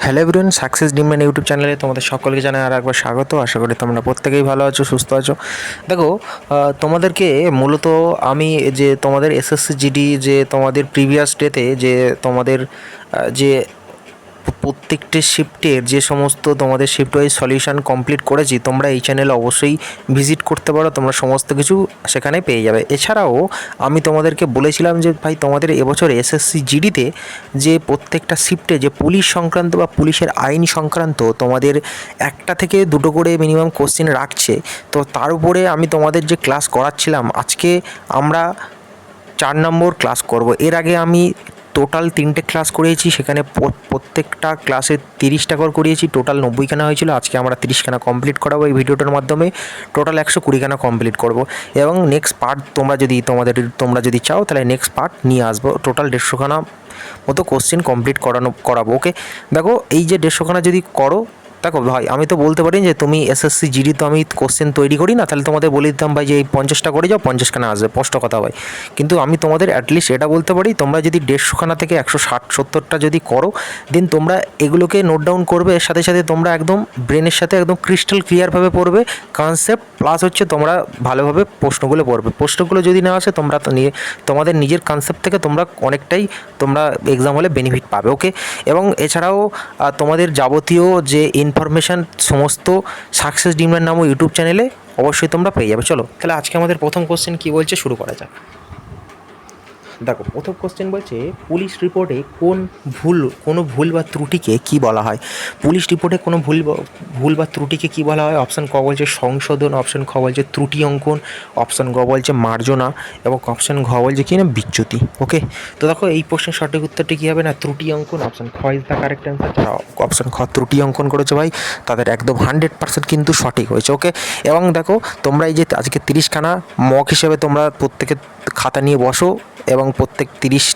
Hello everyone, success ডিম্যান YouTube চ্যানেলে তোমাদের সকলকে জানাই আর একবার স্বাগত। আশা করি তোমরা প্রত্যেকেই ভালো আছো, সুস্থ আছো। দেখো, তোমাদেরকে মূলত আমি যে তোমাদের এসএসসি জিডি যে তোমাদের প্রিভিয়াস ডেতে যে তোমাদের যে প্রত্যেকটি শিফটের যে সমস্ত তোমাদের শিফট ওয়াইজ সলিউশন কমপ্লিট করেছি, তোমরা এই চ্যানেলে অবশ্যই ভিজিট করতে পারো, তোমরা সমস্ত কিছু সেখানে পেয়ে যাবে। এছাড়াও আমি তোমাদেরকে বলেছিলাম যে ভাই তোমাদের এবছর এসএসসি জিডিতে যে প্রত্যেকটা শিফটে যে পুলিশ সংক্রান্ত বা পুলিশের আইন সংক্রান্ত তোমাদের একটা থেকে দুটো করে মিনিমাম কোশ্চেন রাখছে। তো তার উপরে আমি তোমাদের যে ক্লাস করাচ্ছিলাম, আজকে আমরা 4 নম্বর ক্লাস করব। এর আগে আমি টোটাল 3টে ক্লাস করিয়েছি, সেখানে প্রত্যেকটা ক্লাসে 30টা করে করিয়েছি, টোটাল 90খানা হয়েছিল। আজকে আমরা 30খানা কমপ্লিট করাবো এই ভিডিওটার মাধ্যমে, টোটাল 120খানা কমপ্লিট করব। এবং নেক্সট পার্ট তোমরা যদি চাও তাহলে নেক্সট পার্ট নিয়ে আসবো, টোটাল 150খানা মতো কোশ্চেন কমপ্লিট করাবো। ওকে, দেখো এই যে 150খানা যদি করো, দেখো ভাই আমি তো বলতে পারি যে তুমি এসএসসি জিডি তো আমি কোশ্চেন তৈরি করি না, তাহলে তোমাদের বলে দিতাম ভাই যে এই 50টা করে যাও, 50খানা আসবে, স্পষ্ট কথা ভাই। কিন্তু আমি তোমাদের অ্যাটলিস্ট এটা বলতে পারি, তোমরা যদি 150খানা থেকে 160-70টা যদি করো, দেন তোমরা এগুলোকে নোট ডাউন করবে, এর সাথে সাথে তোমরা একদম ব্রেনের সাথে একদম ক্রিস্টাল ক্লিয়ারভাবে পড়বে কনসেপ্ট, প্লাস হচ্ছে তোমরা ভালোভাবে প্রশ্নগুলো পড়বে। প্রশ্নগুলো যদি না আসে, তোমরা তো তোমাদের নিজের কনসেপ্ট থেকে তোমরা অনেকটাই তোমরা এক্সাম হলে বেনিফিট পাবে। ওকে, এবং এছাড়াও তোমাদের যাবতীয় যে ইনফরমেশান সমস্ত সাকসেস ডিম্যান নামক ইউটিউব চ্যানেলে অবশ্যই তোমরা পেয়ে যাবে। চলো তাহলে আজকে আমাদের প্রথম কোশ্চেন কী বলছে শুরু করা যাক। দেখো, প্রথম কোশ্চেন বলছে পুলিশ রিপোর্টে কোনো ভুল বা ত্রুটিকে কী বলা হয়। পুলিশ রিপোর্টে কোনো ভুল বা ত্রুটিকে কী বলা হয়? অপশান ক বলছে সংশোধন, অপশান খ বলছে ত্রুটি অঙ্কন, অপশান গ বলছে মার্জনা, এবং অপশান ঘ বলছে কি না বিচ্যুতি। ওকে, তো দেখো এই প্রশ্নের সঠিক উত্তরটি কী হবে না ত্রুটি অঙ্কন। অপশান খ ইজ দ্য কারেক্ট অ্যান্সার। যারা অপশান খ ত্রুটি অঙ্কন করেছে ভাই, তাদের একদম 100% কিন্তু সঠিক হয়েছে। ওকে, এবং দেখো তোমরা এই যে আজকে 30খানা মক হিসেবে তোমরা প্রত্যেকে খাতা নিয়ে বসো এবং প্রত্যেক 30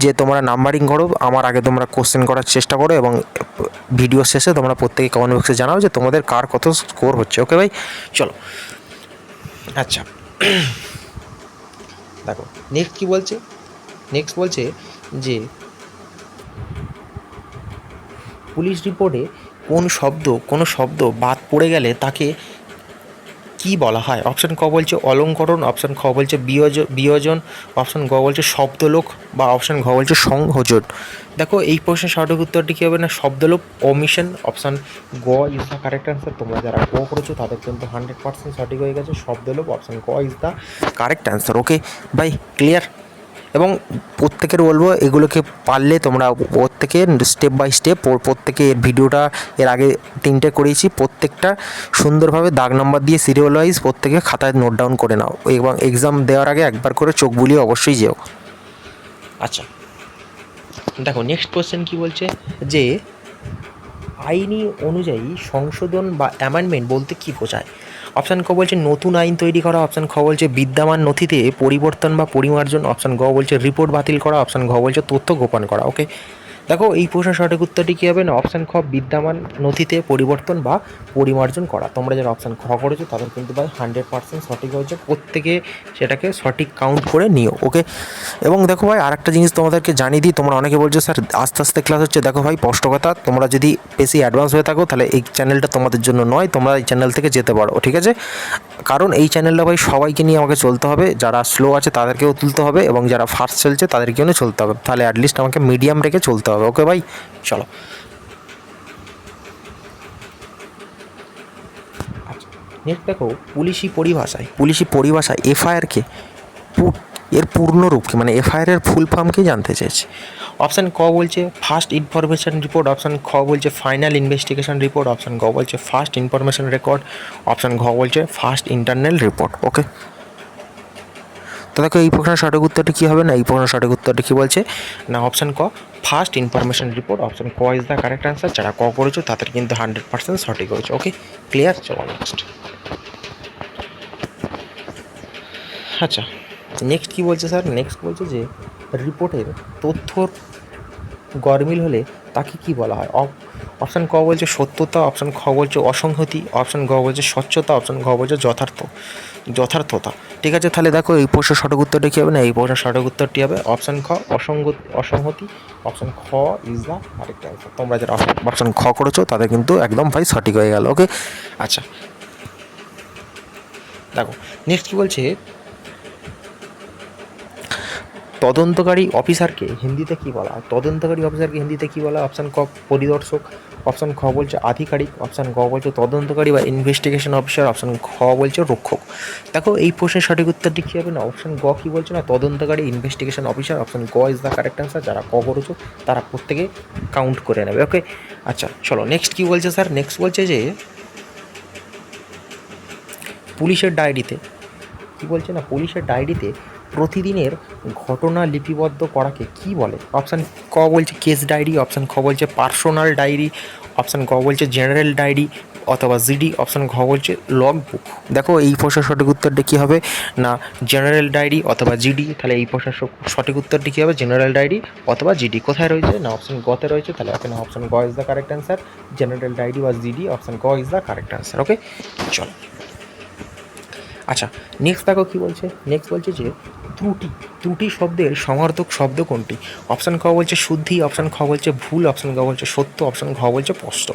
যে তোমরা নাম্বারিং করো, আমার আগে তোমরা কোশ্চেন করার চেষ্টা করো, এবং ভিডিও শেষে তোমরা প্রত্যেকে কমেন্ট বক্সে জানাও যে তোমাদের কার কত স্কোর হচ্ছে। ওকে ভাই, চলো। আচ্ছা, দেখো নেক্সট কী বলছে। নেক্সট বলছে যে পুলিশ রিপোর্টে কোনো শব্দ বাদ পড়ে গেলে তাকে কী বলা হয়? অপশান ক বলছে অলঙ্করণ, অপশান খ বলছে বিয়োজন, অপশান গ বলছে শব্দলোপ, বা অপশান ঘ বলছে সংযোজন। দেখো এই প্রশ্নের সঠিক উত্তরটি কী হবে না শব্দলোপ, ওমিশন। অপশান গ ইজ দ্য কারেক্ট অ্যান্সার। তোমরা যারা গ করেছো তাদের কিন্তু 100% সঠিক হয়ে গেছে, শব্দলোপ। অপশান গ ইজ দ্য কারেক্ট অ্যান্সার। ওকে ভাই, ক্লিয়ার? এবং প্রত্যেকের বলবো এগুলোকে পারলে তোমরা প্রত্যেকে স্টেপ বাই স্টেপ প্রত্যেকে এর ভিডিওটা এর আগে 3টে করেছি, প্রত্যেকটা সুন্দরভাবে দাগ নম্বর দিয়ে সিরিয়াল ওয়াইজ প্রত্যেকে খাতায় নোট ডাউন করে নাও, এবং এক্সাম দেওয়ার আগে একবার করে চোখ বুলিয়ে অবশ্যই যেও। আচ্ছা, দেখো নেক্সট কোশ্চেন কী বলছে যে আইনি অনুযায়ী সংশোধন বা অ্যামেন্ডমেন্ট বলতে কী বোঝায়? অপশান ক বলছে নতুন আইন তৈরি করা, অপশান খ বলছে বিদ্যমান নথিতে পরিবর্তন বা পরিমার্জন, অপশান গ বলছে রিপোর্ট বাতিল করা, অপশান ঘ বলছে তথ্য গোপন করা। ওকে, দেখো এই প্রশ্নের সঠিক উত্তরটি কী হবে না অপশান খ বিদ্যমান নথিতে পরিবর্তন বা পরিমার্জন করা। তোমরা যারা অপশান খ করেছো তাদের কিন্তু ভাই 100% সঠিক হয়েছে, প্রত্যেকে সেটাকে সঠিক কাউন্ট করে নিও। ওকে, এবং দেখো ভাই আরেকটা জিনিস তোমাদেরকে জানিয়ে দিই, তোমরা অনেকে বলছো স্যার আস্তে আস্তে ক্লাস হচ্ছে। দেখো ভাই স্পষ্ট কথা, তোমরা যদি বেশি অ্যাডভান্স হয়ে থাকো তাহলে এই চ্যানেলটা তোমাদের জন্য নয়, তোমরা এই চ্যানেল থেকে যেতে পারো, ঠিক আছে? কারণ এই চ্যানেলটা ভাই সবাইকে নিয়ে আমাকে চলতে হবে, যারা স্লো আছে তাদেরকেও তুলতে হবে, এবং যারা ফাস্ট চলছে তাদেরকেও নিয়ে চলতে হবে, তাহলে অ্যাটলিস্ট আমাকে মিডিয়াম রেখে চলতে হবে। ওকে ভাই, চলো। আচ্ছা, নেক্সট দেখো পুলিশি পরিভাষায় এফআইআরকে এর পূর্ণরূপ কি, মানে এফআইআর এর ফুল ফর্ম কি জানতে চেয়েছি। অপশান ক বলছে ফার্স্ট ইনফরমেশন রিপোর্ট, অপশান খ বলছে ফাইনাল ইনভেস্টিগেশন রিপোর্ট, অপশান গ বলছে ফার্স্ট ইনফরমেশন রেকর্ড, অপশান ঘ বলছে ফার্স্ট ইন্টারনাল রিপোর্ট। ওকে, তো দেখো এই প্রশ্নের সঠিক উত্তরটি কী হবে না এই প্রশ্নের সঠিক উত্তরটি কী বলছে না অপশান ক ফার্স্ট ইনফরমেশন রিপোর্ট। অপশান ক ইজ দ্য কারেক্ট অ্যান্সার। যারা ক করেছো তাদের কিন্তু 100% সঠিক হয়েছে। ওকে, ক্লিয়ার? চলো নেক্সট। আচ্ছা, নেক্সট কী বলছে স্যার? নেক্সট বলছে যে রিপোর্টের তথ্যর গরমিল হলে তাকে কি বলা হয়? অপশান ক বলছে সত্যতা, অপশান খ বলছে অসংহতি, অপশান গ বলছে স্বচ্ছতা, অপশান ঘ বলছে যথার্থতা। ঠিক আছে, তাহলে দেখো এই প্রশ্নের সঠিক উত্তরটা কী হবে না, এই প্রশ্নের সঠিক উত্তরটি হবে অপশান খ অসংহতি। অপশান খ ইজ দ্য কারেক্ট অ্যান্সার। তোমরা যারা অপশান খ করেছো তাদের কিন্তু একদম ভাই সঠিক হয়ে গেল। ওকে, আচ্ছা দেখো নেক্সট কী বলছে, তদন্তকারী অফিসারকে হিন্দিতে কী বলা হয়? তদন্তকারী অফিসারকে হিন্দিতে কী বলা হয়? অপশান ক পরিদর্শক, অপশান খ বলছে আধিকারিক, অপশান গ বলছে তদন্তকারী বা ইনভেস্টিগেশন অফিসার, অপশান খ বলছে রক্ষক। দেখো এই প্রশ্নের সঠিক উত্তরটি কী হবে না, অপশান গ কী বলছে না, তদন্তকারী ইনভেস্টিগেশন অফিসার। অপশান গ ইজ দ্য কারেক্ট অ্যান্সার। যারা ক করেছো তারা প্রত্যেকে কাউন্ট করে নেবে। ওকে, আচ্ছা চলো নেক্সট কী বলছে স্যার, নেক্সট বলছে যে পুলিশের ডায়েরিতে কী বলছে না, পুলিশের ডায়েরিতে প্রতিদিনের ঘটনা লিপিবদ্ধ করাকে কি বলে? অপশান ক বলছে কেস ডায়েরি, অপশান খ বলছে পার্সোনাল ডায়েরি, অপশান গ বলছে জেনারেল ডায়েরি অথবা জিডি, অপশান ঘ বলছে লগ বুক। দেখো এই প্রশ্নের সঠিক উত্তরটি কী হবে না, জেনারেল ডায়েরি অথবা জিডি। তাহলে এই প্রশ্নের সঠিক উত্তরটি কী হবে, জেনারেল ডায়েরি অথবা জিডি। কোথায় রয়েছে না, অপশান গতে রয়েছে। তাহলে এখানে অপশান গ is the correct answer. General diary বা জিডি, অপশান গ is the correct answer. Okay চলো, আচ্ছা নেক্সট দেখো কী বলছে, নেক্সট বলছে যে ত্রুটি শব্দের সমার্থক শব্দ কোনটি? অপশান ক বলছে শুদ্ধি, অপশান খ বলছে ভুল, অপশান গ বলছে সত্য, অপশান ঘ বলছে স্পষ্ট।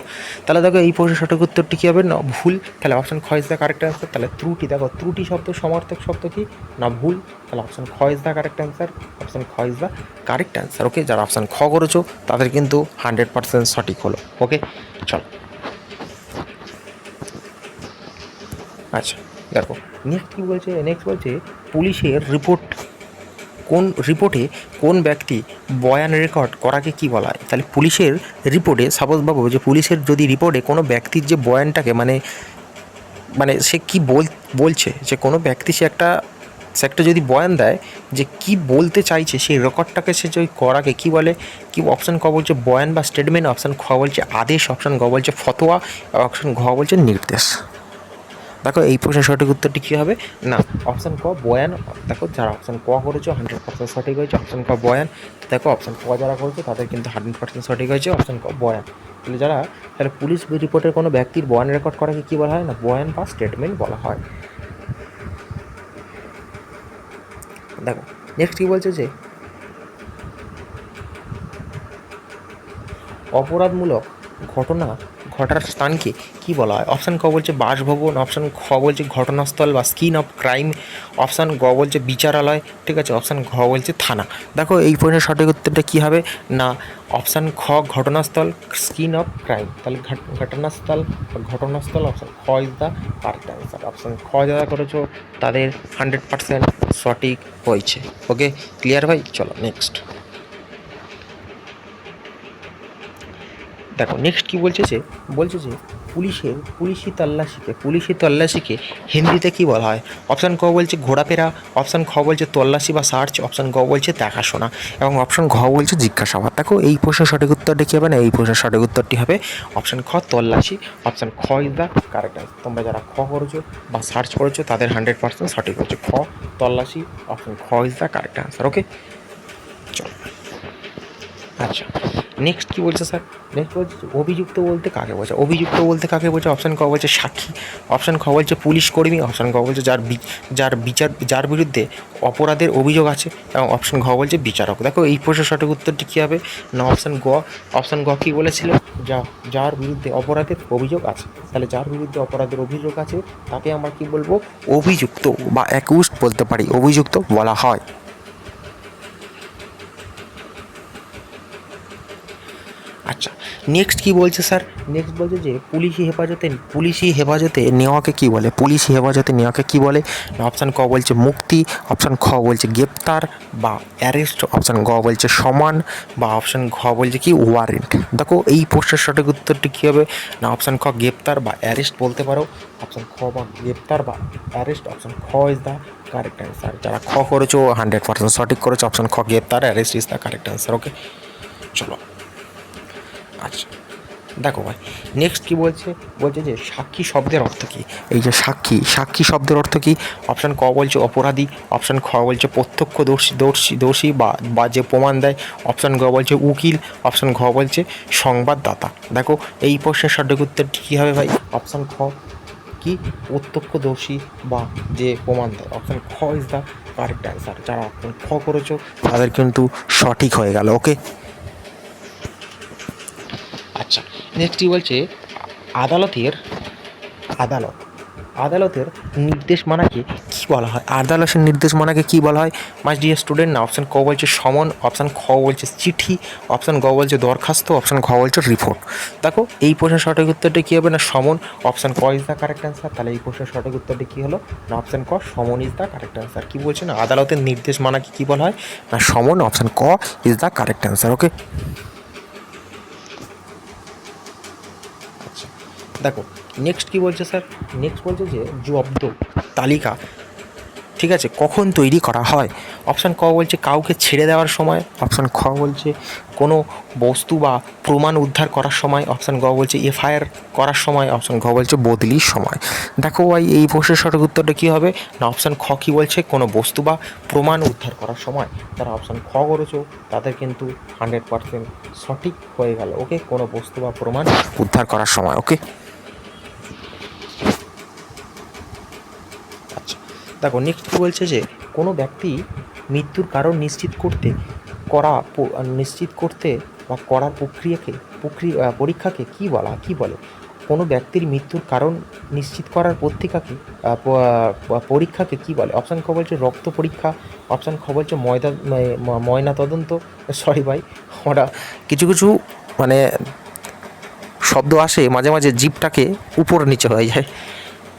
তাহলে দেখো এই প্রশ্নের সঠিক উত্তরটি কী হবে না, ভুল। তাহলে অপশান খ ইজ দ্য কারেক্ট অ্যান্সার। তাহলে ত্রুটি, দেখো ত্রুটি শব্দ সমার্থক শব্দ কি না, ভুল। তাহলে অপশান খ is the correct answer. Option খ ইজ দ্য কারেক্ট অ্যান্সার। ওকে, যারা অপশান খ করেছো তাদের কিন্তু 100% সঠিক হলো। ওকে চলো, আচ্ছা দেখো নেক্সট কী বলছে, নেক্সট বলছে পুলিশের রিপোর্টে কোন ব্যক্তি বয়ান রেকর্ড করাকে কি বলা হয়? তাহলে পুলিশের রিপোর্টে সাপোজ ভাবো যে পুলিশের যদি রিপোর্টে কোনো ব্যক্তির যে বয়ানটাকে মানে মানে সে কী বলছে, যে কোনো ব্যক্তি সে একটা যদি বয়ান দেয় যে কি বলতে চাইছে সেই রেকর্ডটাকে সে যদি করাকে কি বলে? কি অপশান ক বলছে বয়ান বা স্টেটমেন্ট, অপশান খ বলছে আদেশ, অপশান গ বলছে ফতোয়া, অপশান ঘ বলছে নির্দেশ। দেখো এই প্রশ্নের সঠিক উত্তরটি কী হবে না, অপশান ক বয়ান। দেখো যারা অপশান ক করেছো 100% সঠিক হয়েছে, অপশান ক বয়ান। দেখো অপশান ক যারা করেছো তাদের কিন্তু 100% সঠিক হয়েছে, অপশান ক বয়ান। তাহলে পুলিশ রিপোর্টের কোনো ব্যক্তির বয়ান রেকর্ড করাকে কী বলা হয় না, বয়ান বা স্টেটমেন্ট বলা হয়। দেখো নেক্সট কী বলছে যে অপরাধমূলক ঘটনা ঘটার স্থানকে কী বলা হয়? অপশান ক বলছে বাসভবন, অপশান খ বলছে ঘটনাস্থল বা স্কিন অফ ক্রাইম, অপশান গ বলছে বিচারালয়, ঠিক আছে, অপশান ঘ বলছে থানা। দেখো এই প্রশ্নের সঠিক উত্তরটা কী হবে না, অপশান খ ঘটনাস্থল, স্কিন অফ ক্রাইম। তাহলে ঘটনাস্থল অপশান খ is the correct answer. Option খ যারা করেছো তাদের 100% সঠিক হয়েছে। ওকে ক্লিয়ার ভাই, চলো নেক্সট দেখো নেক্সট কী বলছে যে পুলিশি তল্লাশিকে হিন্দিতে কী বলা হয়? অপশান ক বলছে ঘোরাফেরা, অপশান খ বলছে তল্লাশি বা সার্চ, অপশান গ বলছে দেখাশোনা এবং অপশান ঘ বলছে জিজ্ঞাসাবাদ। দেখো এই প্রশ্নের সঠিক উত্তরটি কী হবে না, এই প্রশ্নের সঠিক উত্তরটি হবে অপশান খ তল্লাশি। অপশান খ ইজ দ্য কারেক্ট অ্যান্সার। তোমরা যারা খ করেছো বা সার্চ করেছো তাদের 100% সঠিক হচ্ছে, খ তল্লাশি, অপশান খ is the correct answer. Okay চলো, আচ্ছা নেক্সট কী বলছে স্যার, নেক্সট বলছে অভিযুক্ত বলতে কাকে বোঝায়? অভিযুক্ত বলতে কাকে বোঝায়? অপশান ক বলছে সাক্ষী, অপশান খ বলছে পুলিশ কর্মী, অপশান গ বলছে যার বিরুদ্ধে অপরাধের অভিযোগ আছে এবং অপশান ঘ বলছে বিচারক। দেখো এই প্রশ্নের সঠিক উত্তরটি কী হবে না, অপশান গ কী বলেছিল, যার বিরুদ্ধে অপরাধের অভিযোগ আছে। তাহলে যার বিরুদ্ধে অপরাধের অভিযোগ আছে তাকে আমরা কী বলবো, অভিযুক্ত বা অ্যাকিউজড বলতে পারি, অভিযুক্ত বলা হয়। আচ্ছা নেক্সট কী বলছে স্যার, নেক্সট বলছে যে পুলিশি হেফাজতে নেওয়াকে কী বলে? পুলিশি হেফাজতে নেওয়াকে কী বলে? অপশান ক বলছে মুক্তি, অপশান খ বলছে গ্রেপ্তার বা অ্যারেস্ট, অপশান গ বলছে সমান বা অপশান ঘ বলছে কি ওয়ারেন্ট। দেখো এই প্রশ্নের সঠিক উত্তরটি কী হবে না, অপশান খ গ্রেপ্তার বা অ্যারেস্ট বলতে পারো, অপশান খ বা গ্রেপ্তার বা অ্যারেস্ট, অপশান খ ইজ দ্য কারেক্ট অ্যান্সার। যারা খ করেছো 100% সঠিক করেছো, অপশান খ গ্রেপ্তার, arrest is the correct answer. Okay চলো, আচ্ছা দেখো ভাই, নেক্সট কী বলছে, বলছে যে সাক্ষী শব্দের অর্থ কী। এই যে সাক্ষী শব্দের অর্থ কী? অপশান ক বলছে অপরাধী, অপশান খ বলছে প্রত্যক্ষদর্শী বা যে প্রমাণ দেয়, অপশান গ বলছে উকিল, অপশান ঘ বলছে সংবাদদাতা। দেখো এই প্রশ্নের সঠিক উত্তরটি কী হবে ভাই? অপশান খ কি প্রত্যক্ষদর্শী বা যে প্রমাণ দেয়। অপশান খ ইজ দ্য কারেক্ট অ্যান্সার। যারা অপশান খ করেছো তাদের কিন্তু সঠিক হয়ে গেল। ওকে, আচ্ছা নেক্সট কী বলছে, আদালতের আদালত আদালতের নির্দেশমালাকে কী বলা হয়? আদালতের নির্দেশমালাকে কী বলা হয়? মাই ডিয়ার স্টুডেন্ট, না অপশান ক বলছে সমন, অপশান খ বলছে চিঠি, অপশান গ বলছে দরখাস্ত, অপশান ঘ বলছে রিপোর্ট। দেখো এই প্রশ্নের সঠিক উত্তরটি কী হবে? না সমন। অপশান ক ইজ দ্য কারেক্ট অ্যান্সার। তাহলে এই প্রশ্নের সঠিক উত্তরটি কী হলো? না অপশান ক সমন ইজ দ্য কারেক্ট অ্যান্সার। কী বলছে না আদালতের নির্দেশমালাকে কী বলা হয়? না সমন। অপশান ক ইজ দ্য কারেক্ট অ্যান্সার। ওকে, আচ্ছা দেখো নেক্সট কী বলছে স্যার, নেক্সট বলছে যে জব্দ তালিকা, ঠিক আছে, কখন তৈরি করা হয়? অপশান ক বলছে কাউকে ছেড়ে দেওয়ার সময়, অপশান খ বলছে কোনো বস্তু বা প্রমাণ উদ্ধার করার সময়, অপশান গ বলছে এফআইআর করার সময়, অপশান ঘ বলছে বদলির সময়। দেখো ভাই এই প্রশ্নের সঠিক উত্তরটা কী হবে? না অপশান খ কী বলছে কোনো বস্তু বা প্রমাণ উদ্ধার করার সময়। যারা অপশান খ করেছো তাদের কিন্তু 100% সঠিক হয়ে গেল। ওকে, কোনো বস্তু বা প্রমাণ উদ্ধার করার সময়। ওকে, আচ্ছা দেখো নেক্সট কী বলছে যে কোনো ব্যক্তি মৃত্যুর কারণ নিশ্চিত করতে বা করার পরীক্ষাকে কী বলে? কোনো ব্যক্তির মৃত্যুর কারণ নিশ্চিত করার পরীক্ষাকে কী বলে? অপশান খ বলছে রক্ত পরীক্ষা, অপশান খ বলছে ময়না তদন্ত। সরি ভাই, ওরা কিছু কিছু মানে শব্দ আসে মাঝে মাঝে জিভটাকে উপর নিচে হয়ে যায়।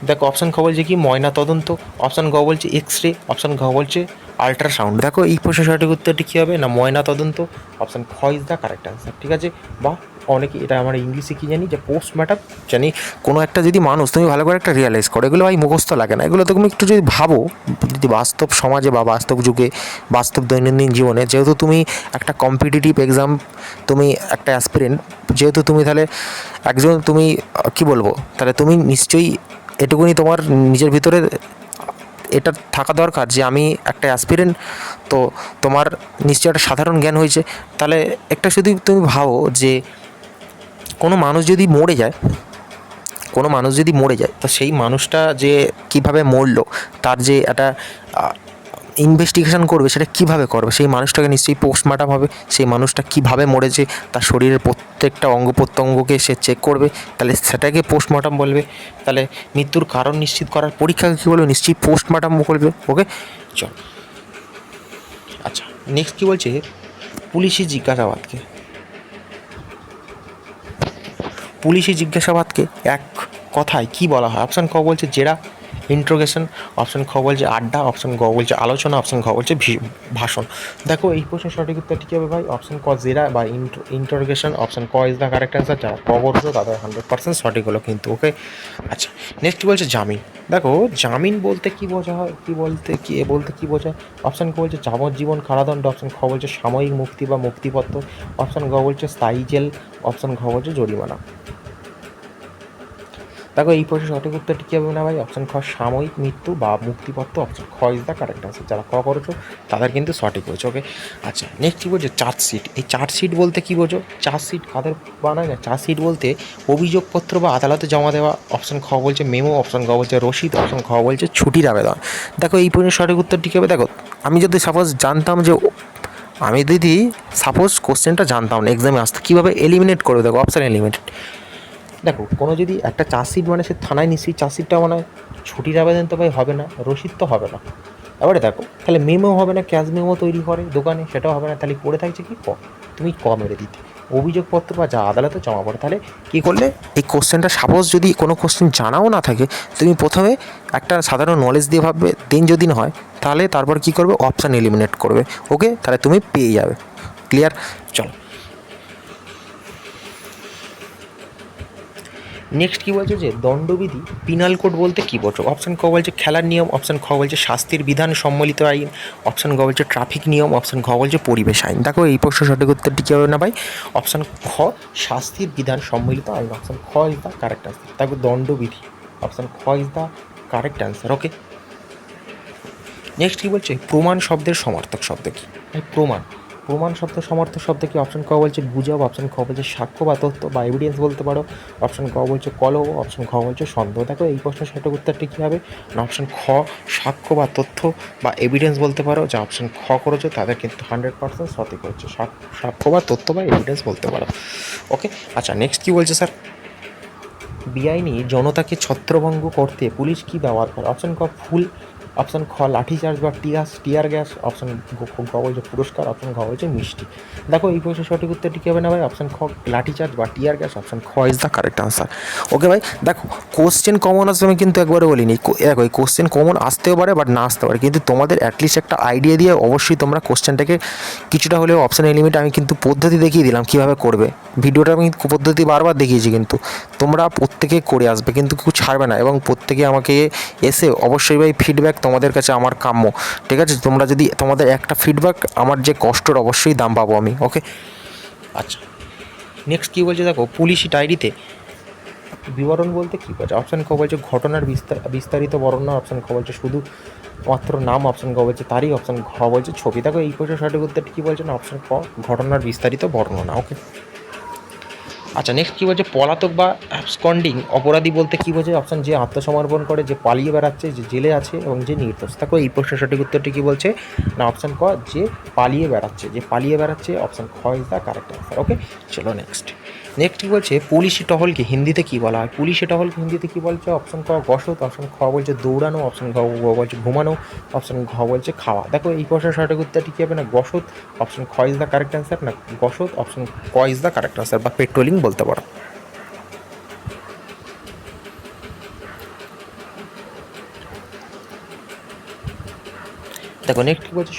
দেখো অপশান খ বলছে কি ময়না তদন্ত, অপশান গ বলছে এক্স রে, অপশান ঘ বলছে আল্ট্রাসাউন্ড। দেখো এই প্রশ্নের সঠিক উত্তরটি কী হবে? না ময়না তদন্ত। অপশান খ ইজ দ্য কারেক্ট অ্যান্সার। ঠিক আছে, বা অনেকে এটা আমরা ইংলিশে কী জানি যে পোস্টমর্টম জানি। কোনো একটা যদি মানুষ তুমি ভালো করে একটা রিয়ালাইজ করো, এগুলো ভাই মুখস্থ লাগে না, এগুলো তুমি একটু যদি ভাবো, যদি বাস্তব সমাজে বা বাস্তব যুগে বাস্তব দৈনন্দিন জীবনে, যেহেতু তুমি একটা কম্পিটিটিভ এক্সাম, তুমি একটা অ্যাসপিরেন্ট, যেহেতু তুমি তাহলে একজন তুমি কী বলবো, তাহলে তুমি নিশ্চয়ই এটুকুনি তোমার নিজের ভিতরে এটা থাকা দরকার যে আমি একটা অ্যাসপিরেন্ট। তো তোমার নিশ্চয়ই একটা সাধারণ জ্ঞান হয়েছে। তাহলে একটা শুধু তুমি ভাবো যে কোনো মানুষ যদি মরে যায়, তো সেই মানুষটা যে কীভাবে মরলো, তার যে একটা ইনভেস্টিগেশন করবে, সেটা কীভাবে করবে? সেই মানুষটাকে নিশ্চয়ই পোস্টমর্টম হবে, সেই মানুষটা কীভাবে মরেছে তার শরীরের প্রত্যেকটা অঙ্গ প্রত্যঙ্গকে সে চেক করবে, তাহলে সেটাকে পোস্টমর্টম বলবে। তাহলে মৃত্যুর কারণ নিশ্চিত করার পরীক্ষাকে কী বলবে? নিশ্চয়ই পোস্টমর্টম বলবে। ওকে, চল আচ্ছা নেক্সট কী বলছে, পুলিশি জিজ্ঞাসাবাদকে এক কথায় কী বলা হয়? অপশান ক বলছে জেরা, ইন্ট্রোগেশন, অপশান খ বলছে আড্ডা, অপশান গ বলছে আলোচনা, অপশান ঘ বলছে ভাষণ। দেখো এই প্রশ্নের সঠিক উত্তরটি কী হবে ভাই? অপশান ক জেরা বা ইন্ট্রোগেশন, অপশান ক ইজ দ্য কারেক্ট অ্যান্সার। যারা ক করছো তাদের 100% সঠিক হলো কিন্তু। ওকে, আচ্ছা নেক্সট বলছে জামিন। দেখো জামিন বলতে কী বোঝা হয়, কী বোঝায়? অপশান ক বলছে যাবজ্জীবন কারাদণ্ড, অপশান খ বলছে সাময়িক মুক্তি বা মুক্তিপত্র, অপশান গ বলছে স্থায়ী জেল, অপশান ঘ বলছে জরিমানা। দেখো এই প্রশ্নের সঠিক উত্তরটি কী হবে না ভাই? অপশান খ সাময়িক মৃত্যু বা মুক্তিপত্র, অপশান খ ইজ দ্য কারেক্ট আনসার। যারা ক করেছো তাদের কিন্তু সঠিক হয়েছে। ওকে, আচ্ছা নেক্সট কী বলছে চার্জশিট। এই চার্জশিট বলতে কী বোঝো? চার্জশিট কাদের বানায় না? চার্জশিট বলতে অভিযোগপত্র বা আদালতে জমা দেওয়া। অপশান খ বলছে মেমো, অপশান গ বলছে রসিদ, অপশান খ বলছে ছুটির আবেদন। দেখো এই প্রশ্নের সঠিক উত্তরটি কী হবে? দেখো আমি যদি সাপোজ জানতাম যে কোশ্চেনটা জানতাম না, এক্সামে আসতো, কীভাবে এলিমিনেট করবে? দেখো অপশান এলিমিনেট। দেখো কোনো যদি একটা চার্জশিট মানে সে থানায় নিশ্চয়ই চার্জশিটটা মানে ছুটির আবেদন তো ভাই হবে না, রসিদ তো হবে না। এবারে দেখো তাহলে মেমো হবে না, ক্যাশ মেমো তৈরি করে দোকানে, সেটাও হবে না। তাহলে পড়ে থাকছে কি তুমি মেরে দিতে অভিযোগপত্র বা যা আদালতে জমা পড়ে। তাহলে কী করলে এই কোশ্চেনটা সাপোজ যদি কোনো কোশ্চেন জানাও না থাকে, তুমি প্রথমে একটা সাধারণ নলেজ দিয়ে ভাববে, দেন যদি না হয় তাহলে তারপর কী করবে? অপশান এলিমিনেট করবে। ওকে, তাহলে তুমি পেয়ে যাবে। ক্লিয়ার? চলো নেক্সট কী বলছে যে দণ্ডবিধি পিনাল কোড বলতে কী বোঝো? অপশান ক বলছে খেলার নিয়ম, অপশান খ বলছে শাস্তির বিধান সম্মিলিত আইন, অপশান গ বলছে ট্রাফিক নিয়ম, অপশান ঘ বলছে পরিবেশ আইন। দেখো এই প্রশ্নের সঠিক উত্তরটি কী হবে না ভাই? অপশান খ শাস্তির বিধান সম্মিলিত আইন, অপশান খ ইজ দ্য কারেক্ট আনসার। দেখো দণ্ডবিধি, অপশান খ is the correct answer. Okay, next কী বলছে প্রমাণ শব্দের সমার্থক শব্দ কী? প্রমাণ, প্রমাণ শব্দ সমার্থক শব্দ কি? অপশান ক বলছে গুজব, অপশান খ বলছে সাক্ষ্য বা তথ্য বা এভিডেন্স বলতে পারো, অপশান ক বলছে কলহ, অপশান খ বলছে সন্দেহ। দেখো এই প্রশ্নের সঠিক উত্তরটি কী হবে না? অপশান খ সাক্ষ্য বা তথ্য বা এভিডেন্স বলতে পারো। যা অপশান খ করেছো তাদের কিন্তু 100% সঠিক হচ্ছে, সাক্ষ্য বা তথ্য বা এভিডেন্স বলতে পারো। ওকে, আচ্ছা নেক্সট কী বলছে স্যার? বেআইনি জনতাকে ছত্রভঙ্গ করতে পুলিশ কী ব্যবহার করে? অপশান ক ফুল, অপশান খ লাঠিচার্জ বা টিয়ার গ্যাস, অপশান ঘ বলছে পুরস্কার, অপশান ঘ বলছে মিষ্টি। দেখো এই প্রশ্নের সঠিক উত্তরটি কী হবে না ভাই? অপশান খ লাঠিচার্জ বা টিয়ার গ্যাস, অপশান খ ইজ দ্য কারেক্ট আনসার। ওকে ভাই, দেখো কোশ্চেন কমন আসবে আমি কিন্তু একবারে বলিনি। দেখো এই কোশ্চেন কমন আসতেও পারে বাট না আসতে পারে, কিন্তু তোমাদের অ্যাটলিস্ট একটা আইডিয়া দিয়ে অবশ্যই তোমরা কোশ্চেনটাকে কিছুটা হলেও অপশান এলিমেন্ট আমি কিন্তু পদ্ধতি দেখিয়ে দিলাম কীভাবে করবে। ভিডিওটা আমি পদ্ধতি বারবার দেখিয়েছি, কিন্তু তোমরা প্রত্যেকে করে আসবে, কিন্তু কেউ ছাড়বে না, এবং প্রত্যেকে আমাকে এসে অবশ্যই ভাই ফিডব্যাক তোমাদের কাছে আমার কাম্য। ঠিক আছে, তোমরা যদি তোমাদের একটা ফিডব্যাক আমার যে কষ্টর অবশ্যই দাম পাবো আমি। ওকে, আচ্ছা নেক্সট কী বলছে দেখো পুলিশি ডায়েরিতে বিবরণ বলতে কী বোঝায়? অপশান ক বলছে ঘটনার বিস্তারিত বর্ণনা, অপশান খ বলছে শুধু মাত্র নাম, অপশান গ বলছে তারিখ, অপশান ঘ বলছে ছবি। দেখো এই প্রশ্নের সঠিক উত্তরটি কী বলছে না? অপশান ক ঘটনার বিস্তারিত বর্ণনা। ওকে, আচ্ছা নেক্সট কী বলছে পলাতক বা অ্যাবসকন্ডিং অপরাধী বলতে কী বোঝায়? অপশান যে আত্মসমর্পণ করে, যে পালিয়ে বেড়াচ্ছে, যে জেলে আছে এবং যে নির্দোষ। দেখো এই প্রশ্নের সঠিক উত্তরটি কী বলছে না? অপশান ক যে পালিয়ে বেড়াচ্ছে, যে পালিয়ে বেড়াচ্ছে, অপশান খ is the correct answer. Okay, চলো নেক্সট কী বলছে পুলিশি টহলকে হিন্দিতে কী বলা হয়? পুলিশি টহলকে হিন্দিতে কী বলছে? অপশান ক গসত, অপশান খ বলছে দৌড়ানো, অপশান ঘ বলছে ঘুমানো, অপশান ঘ বলছে খাওয়া। দেখো এই প্রশ্নের সঠিক উত্তরটি কী হবে না? গসত, অপশান খ ইজ দ্য কারেক্ট অ্যান্সার, না গসত, অপশান ক ইজ দ্য কারেক্ট অ্যান্সার বা পেট্রোলিং বলতে পারো। দেখো নেক্সট কী বলছে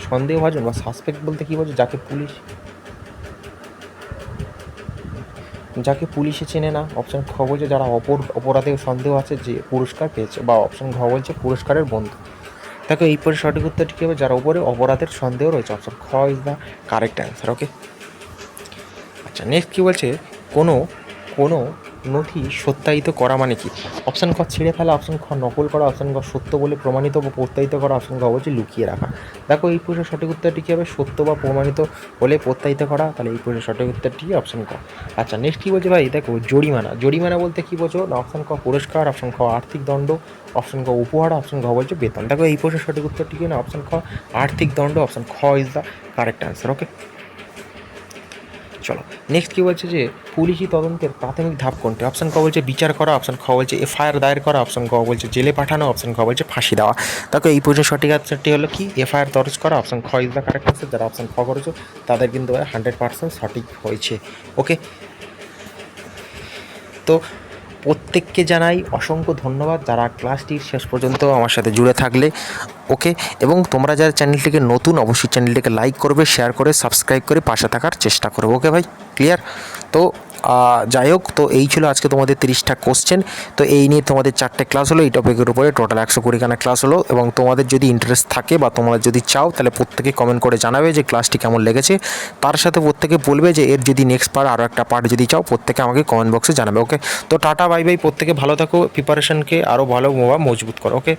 সন্দেহভাজন বা সাসপেক্ট বলতে কী বলছে? যাকে পুলিশে চেনে না, অপশান খ বলছে যারা অপরাধে সন্দেহ আছে যে পুরস্কার পেয়েছে, বা অপশান ঘ বলছে পুরস্কারের বন্ধু। দেখো এই পরে সঠিক উত্তরটি কী হবে? যার উপরে অপরাধের সন্দেহ রয়েছে, অপশান খ ইজ দ্য কারেক্ট অ্যান্সার। ওকে, আচ্ছা নেক্সট কী বলছে কোনো কোনো নথি সত্যায়িত করা মানে কি? অপশান খ ছিঁড়ে ফেলা, অপশান খ নকল করা, অপশান খ সত্য বলে প্রমাণিত বা প্রত্যায়িত করা, অপশান খ বলছে লুকিয়ে রাখা। দেখো এই প্রশ্নের সঠিক উত্তরটি কী হবে? সত্য বা প্রমাণিত বলে প্রত্যায়িত করা। তাহলে এই প্রশ্নের সঠিক উত্তরটি অপশান ক। আচ্ছা নেক্সট কী বলছে ভাই? দেখো জরিমানা বলতে কী বোঝো না? অপশান ক পুরস্কার, অপশান খ আর্থিক দণ্ড, অপশান খ উপহার, অপশান ঘ বলছে বেতন। দেখো এই প্রশ্নের সঠিক উত্তরটি কি না? অপশান খ আর্থিক দণ্ড, অপশান খ is the correct answer. Okay, চলো নেক্সট কী বলছে যে পুলিশি তদন্তের প্রাথমিক ধাপ কোনটি? অপশান ক বলছে বিচার করা, অপশান খ বলছে এফআইআর দায়ের করা, অপশান গ বলছে জেলে পাঠানো, অপশান খ বলছে ফাঁসি দেওয়া। দেখো এই প্রশ্নের সঠিক আনসারটি হলো কি? এফআইআর দরজ করা, অপশান খ ইজ দ্য কারেক্ট আনসার। যারা অপশান খ করেছো তাদের কিন্তু 100% সঠিক হয়েছে। ওকে, তো প্রত্যেককে জানাই অসংখ্য ধন্যবাদ যারা ক্লাসটির শেষ পর্যন্ত আমার সাথে জুড়ে থাকলে। ওকে, এবং তোমরা যারা চ্যানেলটিকে নতুন অবশ্যই চ্যানেলটিকে লাইক করবে, শেয়ার করে সাবস্ক্রাইব করে পাশে থাকার চেষ্টা করবে। ওকে ভাই, ক্লিয়ার? তো যাই হোক, তো এই ছিল আজকে তোমাদের 30টা কোশ্চেন। তো এই নিয়ে তোমাদের 4টে ক্লাস হলো, এই টপিকের উপরে টোটাল 120খানা ক্লাস হলো। এবং তোমাদের যদি ইন্টারেস্ট থাকে বা তোমরা যদি চাও তাহলে প্রত্যেকে কমেন্ট করে জানাবে যে ক্লাসটি কেমন লেগেছে। তার সাথে প্রত্যেকে বলবে যে এর যদি নেক্সট পার্ট আরও একটা পার্ট যদি চাও, প্রত্যেকে আমাকে কমেন্ট বক্সে জানাবে। ওকে, তো টাটা বাই বাই, প্রত্যেকে ভালো থাকো, প্রিপারেশনকে আরও ভালো মজবুত করো। ওকে।